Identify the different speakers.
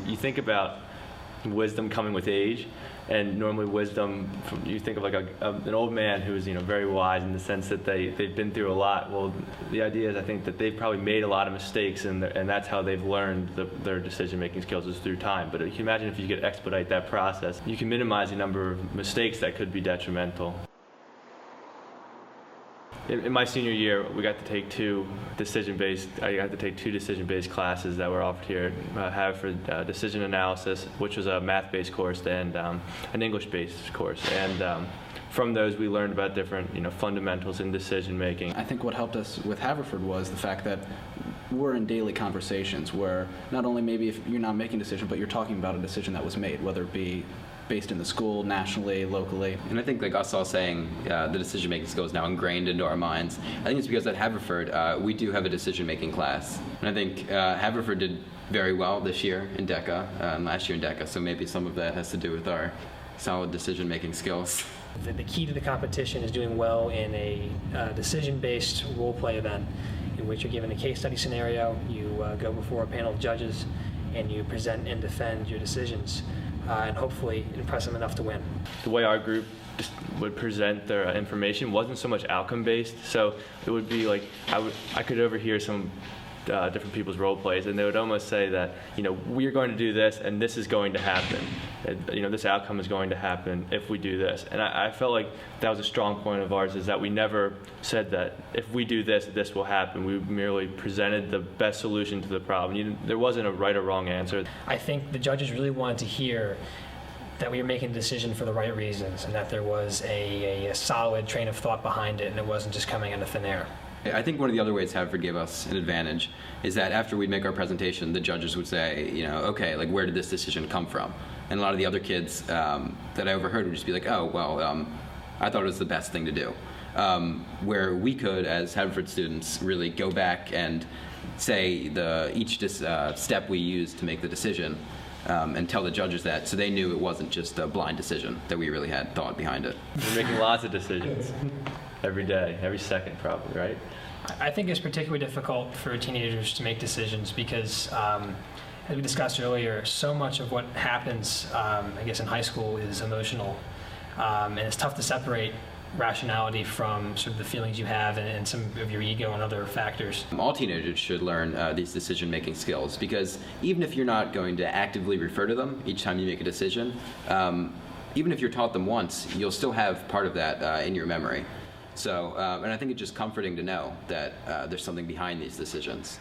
Speaker 1: you think about wisdom coming with age, and normally wisdom, you think of like an old man who's very wise in the sense that they've been through a lot. Well, the idea is I think that they've probably made a lot of mistakes, and that's how they've learned their decision-making skills is through time. But you can imagine if you could expedite that process, you can minimize the number of mistakes that could be detrimental. In my senior year, we got to take two decision-based classes that were offered here at Haverford, decision analysis, which was a math-based course, and an English-based course. And from those, we learned about different fundamentals in decision-making.
Speaker 2: I think what helped us with Haverford was the fact that we're in daily conversations where not only maybe if you're not making a decision, but you're talking about a decision that was made, whether it be based in the school, nationally, locally.
Speaker 3: And I think, like us all saying, the decision-making skill is now ingrained into our minds. I think it's because at Haverford, we do have a decision-making class. And I think Haverford did very well this year in DECA, and last year in DECA, so maybe some of that has to do with our solid decision-making skills.
Speaker 4: The key to the competition is doing well in a decision-based role-play event in which you're given a case study scenario, you go before a panel of judges, and you present and defend your decisions. And hopefully impress them enough to win.
Speaker 1: The way our group just would present their information wasn't so much outcome-based, so it would be like I could overhear some different people's role plays, and they would almost say that we're going to do this, and this is going to happen. This outcome is going to happen if we do this. And I felt like that was a strong point of ours, is that we never said that if we do this, this will happen. We merely presented the best solution to the problem. There wasn't a right or wrong answer.
Speaker 4: I think the judges really wanted to hear that we were making a decision for the right reasons, and that there was a solid train of thought behind it, and it wasn't just coming out of thin air.
Speaker 3: I think one of the other ways Haverford gave us an advantage is that after we'd make our presentation, the judges would say, okay, like, where did this decision come from? And a lot of the other kids that I overheard would just be like, oh, well, I thought it was the best thing to do. Where we could, as Haverford students, really go back and say each step we used to make the decision, and tell the judges that, so they knew it wasn't just a blind decision, that we really had thought behind it.
Speaker 1: We're making lots of decisions. Every day, every second probably, right?
Speaker 4: I think it's particularly difficult for teenagers to make decisions because, as we discussed earlier, so much of what happens, in high school is emotional, and it's tough to separate rationality from sort of the feelings you have and some of your ego and other factors.
Speaker 3: All teenagers should learn these decision-making skills, because even if you're not going to actively refer to them each time you make a decision, even if you're taught them once, you'll still have part of that in your memory. So, and I think it's just comforting to know that there's something behind these decisions.